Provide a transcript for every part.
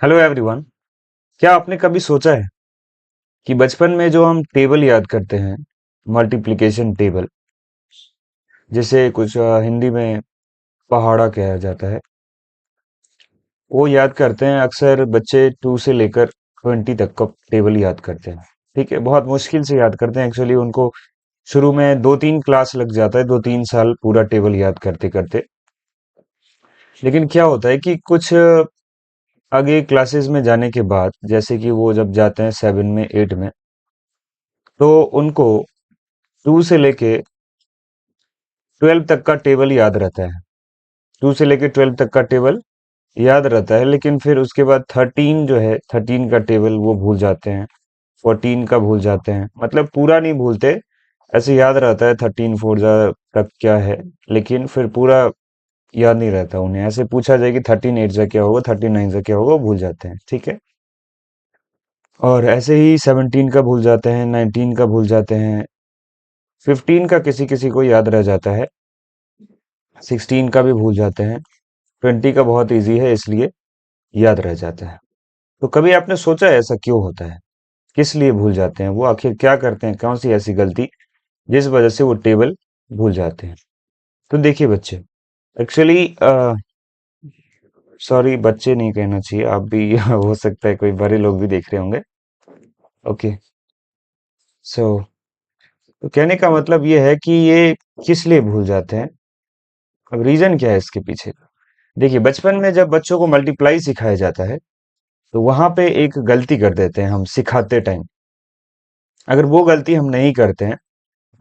Hello everyone. क्या आपने कभी सोचा है कि बचपन में जो हम टेबल याद करते हैं, मल्टीप्लिकेशन टेबल, जिसे कुछ हिंदी में पहाड़ा कहा जाता है, वो याद करते हैं अक्सर बच्चे 2 से लेकर 20 तक का टेबल याद करते हैं। ठीक है, बहुत मुश्किल से याद करते हैं। एक्चुअली उनको शुरू में 2-3 क्लास लग जाता है, 2-3 साल पूरा टेबल याद करते करते। लेकिन क्या होता है कि कुछ आगे क्लासेस में जाने के बाद, जैसे कि वो जब जाते हैं 7 में 8 में, तो उनको 2 से लेके 12 तक का टेबल याद रहता है। 2 से लेके 12 तक का टेबल याद रहता है, लेकिन फिर उसके बाद 13 जो है, 13 का टेबल वो भूल जाते हैं। 14 का भूल जाते हैं, मतलब पूरा नहीं भूलते, ऐसे याद रहता है 13 फोर तक क्या है, लेकिन फिर पूरा याद नहीं रहता उन्हें। ऐसे पूछा जाए कि 13 एट जा क्या होगा, 13 नाइन जा क्या होगा, वो भूल जाते हैं। ठीक है। और ऐसे ही 17 का भूल जाते हैं, 19 का भूल जाते हैं, 15 का किसी किसी को याद रह जाता है, 16 का भी भूल जाते हैं, 20 का बहुत इजी है इसलिए याद रह जाता है। तो कभी आपने सोचा है ऐसा क्यों होता है? किस लिए भूल जाते हैं वो? आखिर क्या करते हैं? कौन सी ऐसी गलती जिस वजह से वो टेबल भूल जाते हैं? तो देखिए बच्चे, एक्चुअली सॉरी, बच्चे नहीं कहना चाहिए, आप भी हो सकता है कोई बड़े लोग भी देख रहे होंगे। ओके। सो तो कहने का मतलब ये है कि ये किस लिए भूल जाते हैं? अब रीजन क्या है इसके पीछे? देखिए, बचपन में जब बच्चों को मल्टीप्लाई सिखाया जाता है, तो वहां पे एक गलती कर देते हैं हम सिखाते टाइम। अगर वो गलती हम नहीं करते हैं,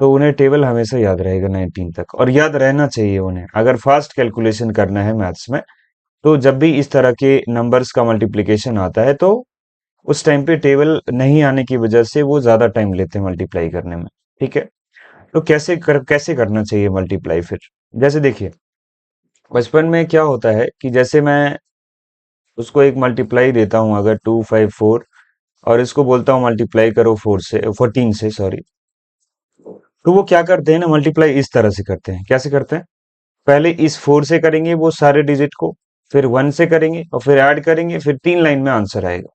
तो उन्हें टेबल हमेशा याद रहेगा 19 तक, और याद रहना चाहिए उन्हें। अगर फास्ट कैलकुलेशन करना है मैथ्स में, तो जब भी इस तरह के नंबर्स का मल्टीप्लिकेशन आता है, तो उस टाइम पे टेबल नहीं आने की वजह से वो ज्यादा टाइम लेते हैं मल्टीप्लाई करने में। ठीक है। तो कैसे करना चाहिए मल्टीप्लाई फिर? जैसे देखिए, बचपन में क्या होता है कि जैसे मैं उसको एक मल्टीप्लाई देता हूँ, अगर 254, और इसको बोलता हूँ मल्टीप्लाई करो 14 से, सॉरी। तो वो क्या करते हैं ना, मल्टीप्लाई इस तरह से करते हैं। कैसे करते हैं? पहले इस 4 से करेंगे वो सारे डिजिट को, फिर 1 से करेंगे, और फिर ऐड करेंगे, फिर 3 लाइन में आंसर आएगा।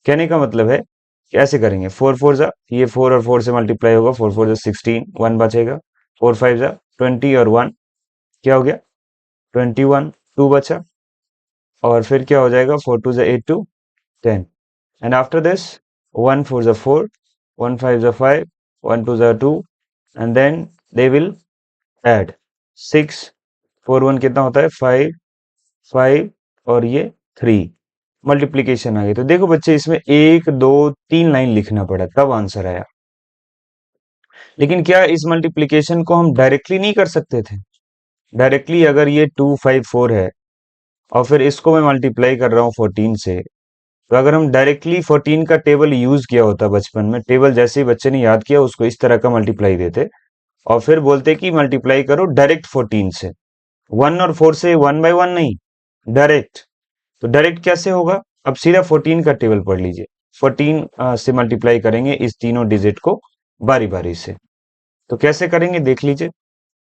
कहने का मतलब है कि ऐसे करेंगे, 4 4 जा, ये 4 और 4 से मल्टीप्लाई होगा, 4 4 जा 16, 1 बचेगा, 4 5 जा 20, और 1 क्या हो गया, 21, 2 बचा, और फिर क्या हो जाएगा, 4 2 जा 8 2 10, एंड आफ्टर दिस 1 4 जा 4, 1 5 जा 5, 1 2 जा 2, and then they will add 6, 4 1 कितना होता है, 5 5, और ये 3। मल्टीप्लीकेशन आ गई। तो देखो बच्चे, इसमें 1 2 3 लाइन लिखना पड़ा तब आंसर आया। लेकिन क्या इस मल्टीप्लीकेशन को हम डायरेक्टली नहीं कर सकते थे? डायरेक्टली अगर ये 254 है, और फिर इसको मैं मल्टीप्लाई कर रहा हूँ 14 से, तो अगर हम डायरेक्टली 14 का टेबल यूज किया होता बचपन में, टेबल जैसे ही बच्चे ने याद किया उसको इस तरह का मल्टीप्लाई देते, और फिर बोलते कि मल्टीप्लाई करो डायरेक्ट 14 से, 1 और 4 से 1 बाय 1 नहीं, डायरेक्ट। तो डायरेक्ट कैसे होगा? अब सीधा 14 का टेबल पढ़ लीजिए। 14 से मल्टीप्लाई करेंगे इस तीनों डिजिट को बारी बारी से। तो कैसे करेंगे देख लीजिए।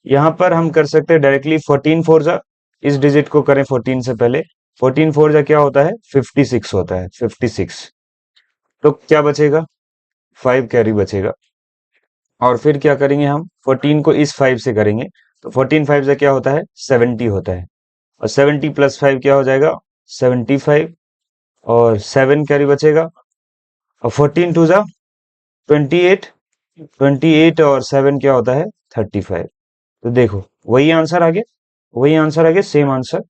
यहां पर हम कर सकते हैं डायरेक्टली 14 फोर जा, इस डिजिट को करें 14 से पहले। 14 फोर जा क्या होता है, 56 होता है, 56। तो क्या बचेगा, 5 कैरी बचेगा। और फिर क्या करेंगे, हम 14 को इस 5 से करेंगे, तो 14 5 से क्या होता है, 70 होता है, और 70 प्लस 5 क्या हो जाएगा, 75, और 7 कैरी बचेगा, और 14 टू जा 28, 28 और 7 क्या होता है, 35। तो देखो, वही आंसर आ गया, वही आंसर आ गया, सेम आंसर।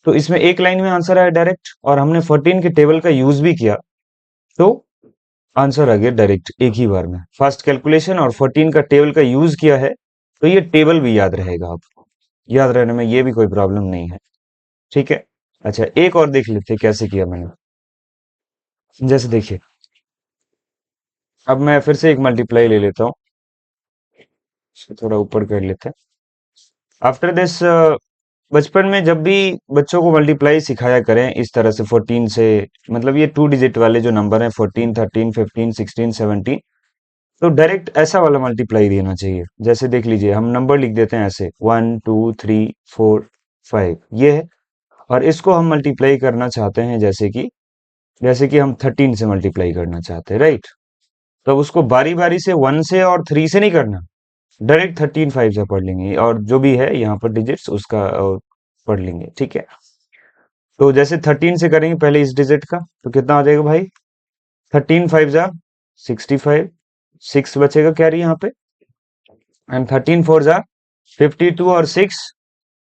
तो इसमें एक लाइन में आंसर आया डायरेक्ट, और हमने 14 के टेबल का यूज भी किया, तो आंसर आ गया डायरेक्ट एक ही बार में। फास्ट कैलकुलेशन और 14 का टेबल का यूज किया है, तो ये टेबल भी याद रहेगा आपको। याद रहने में ये भी कोई प्रॉब्लम नहीं है। ठीक है। अच्छा, एक और देख लेते हैं कैसे किया मैंने। जैसे देखिए, अब मैं फिर से एक मल्टीप्लाई ले लेता हूँ, इसको थोड़ा ऊपर कर लेते हैं। आफ्टर दिस, बचपन में जब भी बच्चों को मल्टीप्लाई सिखाया करें इस तरह से 14 से, मतलब ये 2 डिजिट वाले जो नंबर हैं, 14 13 15 16 17, तो डायरेक्ट ऐसा वाला मल्टीप्लाई देना चाहिए। जैसे देख लीजिए, हम नंबर लिख देते हैं ऐसे 1 2 3 4 5, ये है। और इसको हम मल्टीप्लाई करना चाहते हैं जैसे कि जैसे कि हम 13 से मल्टीप्लाई करना चाहते हैं, राइट? तो उसको बारी बारी से 1 से और 3 से नहीं करना, डायरेक्ट 13 5 से पढ़ लेंगे, और जो भी है यहाँ पर डिजिट्स उसका पढ़ लेंगे, ठीक है? तो जैसे 13 से करेंगे पहले इस डिजिट का, तो कितना आ जाएगा भाई? 13 5 जा 65, 6 बचेगा कैरी यहाँ पे, एंड 13 4 जा 52, और 6,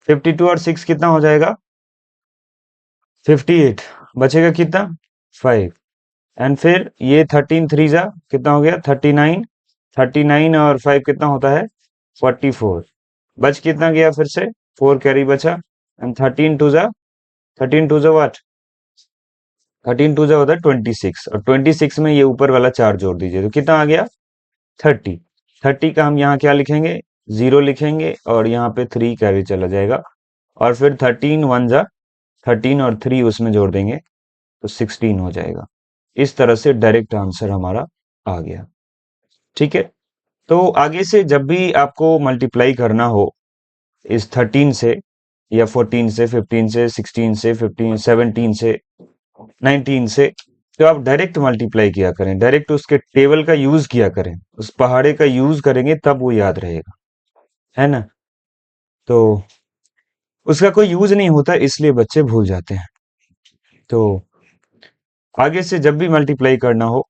52 और 6 कितना हो जाएगा? 58। बचेगा कितना? 5। एंड फिर ये 13 3 जा कितना हो गया? 39, 39 और 5 कितना होता है? 44। बच कितना गया फिर से? 4 कैरी बचा, एंड 13 2 जा, 13 2 जा व्हाट? 13 2 जा होता है 26, और 26 में ये ऊपर वाला 4 जोड़ दीजिए, तो कितना आ गया? 30। 30 का हम यहाँ क्या लिखेंगे? 0 लिखेंगे, और यहाँ पे 3 कैरी चला जाएगा, और फिर 13 1 जा 13, और 3 उसमें जोड़ देंगे तो 16 हो जाएगा। इस तरह से डायरेक्ट आंसर हमारा आ गया, ठीक है? तो आगे से जब भी आपको मल्टीप्लाई करना हो इस 13 से, या 14 से, 15 से, 16 से, 15 17 से, 19 से, तो आप डायरेक्ट मल्टीप्लाई किया करें, डायरेक्ट उसके टेबल का यूज किया करें, उस पहाड़े का यूज करेंगे तब वो याद रहेगा, है ना? तो उसका कोई यूज नहीं होता, इसलिए बच्चे भूल जाते हैं। तो आगे से जब भी मल्टीप्लाई करना हो,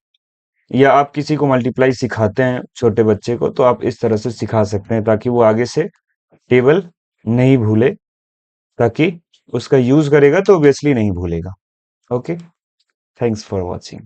या आप किसी को मल्टीप्लाई सिखाते हैं छोटे बच्चे को, तो आप इस तरह से सिखा सकते हैं ताकि वो आगे से टेबल नहीं भूले, ताकि उसका यूज करेगा तो ऑब्वियसली नहीं भूलेगा। Okay, thanks for watching.